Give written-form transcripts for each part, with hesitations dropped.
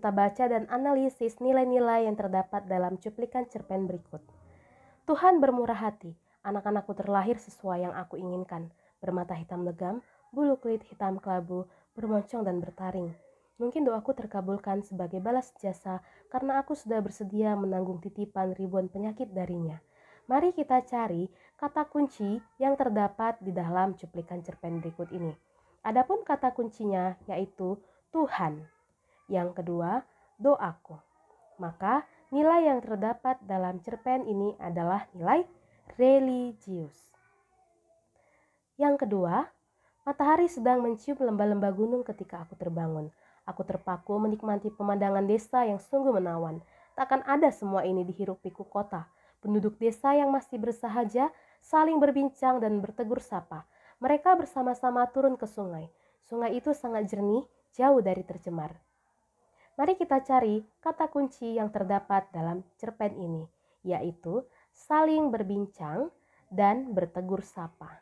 kita baca dan analisis nilai-nilai yang terdapat dalam cuplikan cerpen berikut. Tuhan bermurah hati, anak-anakku terlahir sesuai yang aku inginkan, bermata hitam legam, bulu kulit hitam kelabu, bermoncong dan bertaring. Mungkin doaku terkabulkan sebagai balas jasa karena aku sudah bersedia menanggung titipan ribuan penyakit darinya. Mari kita cari kata kunci yang terdapat di dalam cuplikan cerpen berikut ini. Adapun kata kuncinya yaitu Tuhan. Yang kedua, doaku. Maka nilai yang terdapat dalam cerpen ini adalah nilai religius. Yang kedua, matahari sedang mencium lembah-lembah gunung ketika aku terbangun. Aku terpaku menikmati pemandangan desa yang sungguh menawan. Takkan ada semua ini di hiruk-pikuk kota. Penduduk desa yang masih bersahaja saling berbincang dan bertegur sapa. Mereka bersama-sama turun ke sungai. Sungai itu sangat jernih, jauh dari tercemar. Mari kita cari kata kunci yang terdapat dalam cerpen ini, yaitu saling berbincang dan bertegur sapa.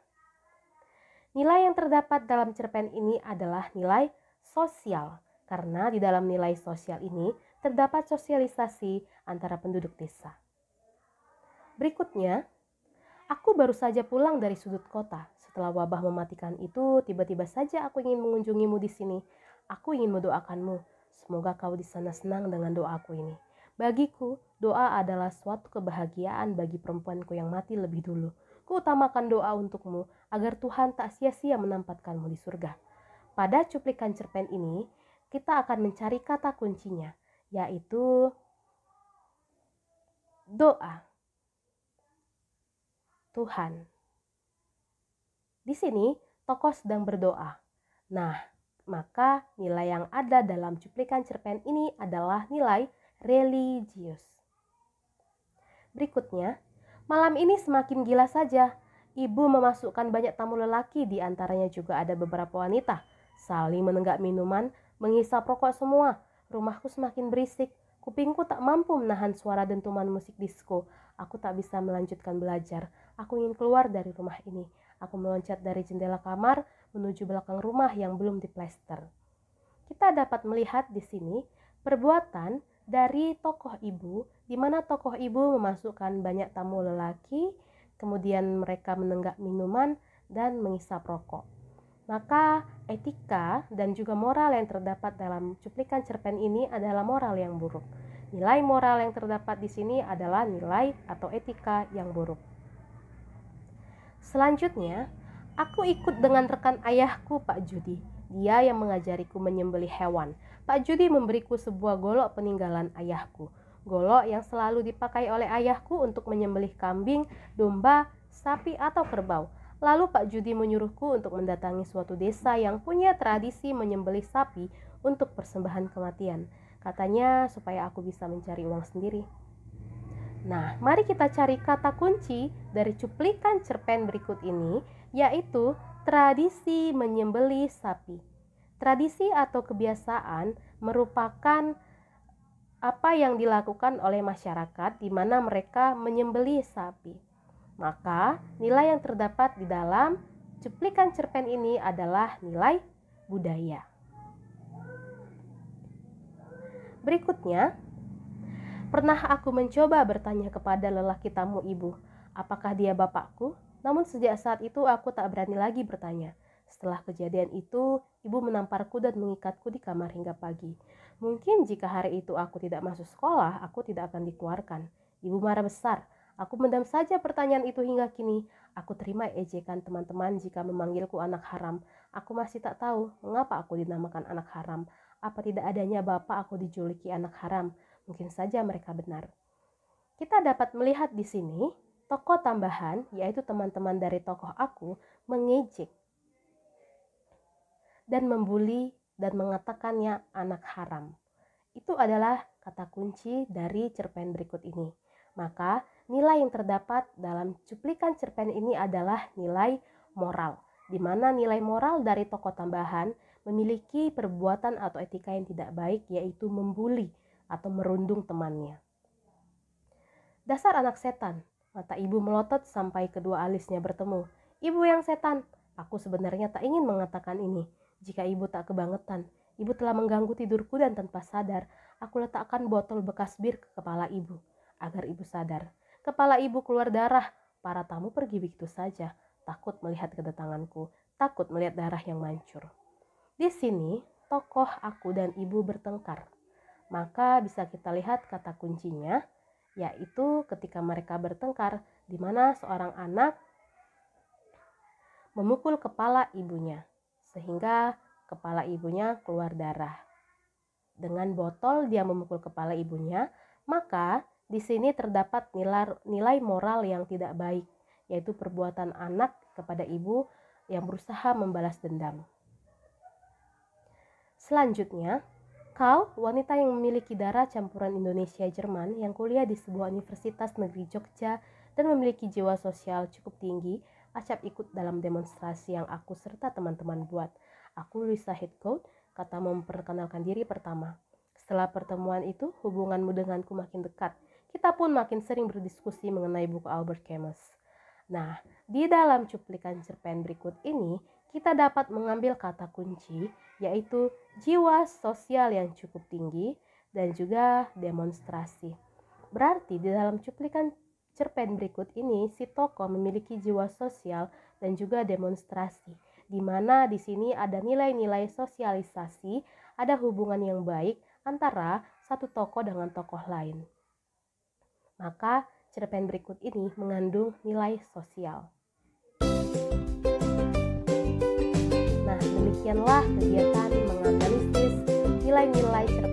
Nilai yang terdapat dalam cerpen ini adalah nilai sosial, karena di dalam nilai sosial ini terdapat sosialisasi antara penduduk desa. Berikutnya, aku baru saja pulang dari sudut kota. Setelah wabah mematikan itu, tiba-tiba saja aku ingin mengunjungimu di sini. Aku ingin mendoakanmu. Semoga kau di sana senang dengan doaku ini. Bagiku, doa adalah suatu kebahagiaan bagi perempuanku yang mati lebih dulu. Kuutamakan doa untukmu agar Tuhan tak sia-sia menempatkanmu di surga. Pada cuplikan cerpen ini, kita akan mencari kata kuncinya, yaitu doa. Tuhan. Di sini, tokoh sedang berdoa. Nah, maka nilai yang ada dalam cuplikan cerpen ini adalah nilai religius. Berikutnya, malam ini semakin gila saja. Ibu memasukkan banyak tamu lelaki, di antaranya juga ada beberapa wanita. Saling menenggak minuman, menghisap rokok semua. Rumahku semakin berisik. Kupingku tak mampu menahan suara dentuman musik disko. Aku tak bisa melanjutkan belajar. Aku ingin keluar dari rumah ini. Aku meloncat dari jendela kamar menuju belakang rumah yang belum diplester. Kita dapat melihat di sini perbuatan dari tokoh ibu, di mana tokoh ibu memasukkan banyak tamu lelaki, kemudian mereka menenggak minuman dan menghisap rokok. Maka etika dan juga moral yang terdapat dalam cuplikan cerpen ini adalah moral yang buruk. Nilai moral yang terdapat di sini adalah nilai atau etika yang buruk. Selanjutnya, aku ikut dengan rekan ayahku, Pak Judi. Dia yang mengajariku menyembelih hewan. Pak Judi memberiku sebuah golok peninggalan ayahku. Golok yang selalu dipakai oleh ayahku untuk menyembelih kambing, domba, sapi atau kerbau. Lalu Pak Judi menyuruhku untuk mendatangi suatu desa yang punya tradisi menyembelih sapi untuk persembahan kematian. Katanya supaya aku bisa mencari uang sendiri. Nah, mari kita cari kata kunci dari cuplikan cerpen berikut ini, yaitu tradisi menyembelih sapi. Tradisi atau kebiasaan merupakan apa yang dilakukan oleh masyarakat di mana mereka menyembelih sapi. Maka, nilai yang terdapat di dalam cuplikan cerpen ini adalah nilai budaya. Berikutnya, pernah aku mencoba bertanya kepada lelaki tamu ibu, apakah dia bapakku? Namun sejak saat itu aku tak berani lagi bertanya. Setelah kejadian itu, ibu menamparku dan mengikatku di kamar hingga pagi. Mungkin jika hari itu aku tidak masuk sekolah, aku tidak akan dikeluarkan. Ibu marah besar. Aku mendam saja pertanyaan itu hingga kini. Aku terima ejekan teman-teman jika memanggilku anak haram. Aku masih tak tahu mengapa aku dinamakan anak haram. Apa tidak adanya bapak aku dijuluki anak haram? Mungkin saja mereka benar. Kita dapat melihat di sini tokoh tambahan, yaitu teman-teman dari tokoh aku, mengejek dan membuli dan mengatakannya anak haram. Itu adalah kata kunci dari cerpen berikut ini. Maka nilai yang terdapat dalam cuplikan cerpen ini adalah nilai moral, di mana nilai moral dari tokoh tambahan memiliki perbuatan atau etika yang tidak baik, yaitu membuli atau merundung temannya. Dasar anak setan, mata ibu melotot sampai kedua alisnya bertemu. Ibu yang setan, aku sebenarnya tak ingin mengatakan ini. Jika ibu tak kebangetan, Ibu telah mengganggu tidurku dan tanpa sadar, aku letakkan botol bekas bir ke kepala ibu, agar ibu sadar. Kepala ibu keluar darah, para tamu pergi begitu saja, takut melihat kedatanganku, takut melihat darah yang mancur. Di sini, tokoh aku dan ibu bertengkar. Maka bisa kita lihat kata kuncinya, yaitu ketika mereka bertengkar, di mana seorang anak memukul kepala ibunya, sehingga kepala ibunya keluar darah. Dengan botol dia memukul kepala ibunya, maka di sini terdapat nilai moral yang tidak baik, yaitu perbuatan anak kepada ibu yang berusaha membalas dendam. Selanjutnya, kau, wanita yang memiliki darah campuran Indonesia-Jerman yang kuliah di sebuah universitas negeri Jogja dan memiliki jiwa sosial cukup tinggi, acap ikut dalam demonstrasi yang aku serta teman-teman buat. Aku Luisa Heathcote, kata memperkenalkan diri pertama. Setelah pertemuan itu, hubunganmu denganku makin dekat. Kita pun makin sering berdiskusi mengenai buku Albert Camus. Nah, di dalam cuplikan cerpen berikut ini, kita dapat mengambil kata kunci, yaitu jiwa sosial yang cukup tinggi dan juga demonstrasi. Berarti di dalam cuplikan cerpen berikut ini, si tokoh memiliki jiwa sosial dan juga demonstrasi, di mana di sini ada nilai-nilai sosialisasi, ada hubungan yang baik antara satu tokoh dengan tokoh lain. Maka cerpen berikut ini mengandung nilai sosial. Nah, demikianlah kegiatan menganalisis nilai-nilai cerpen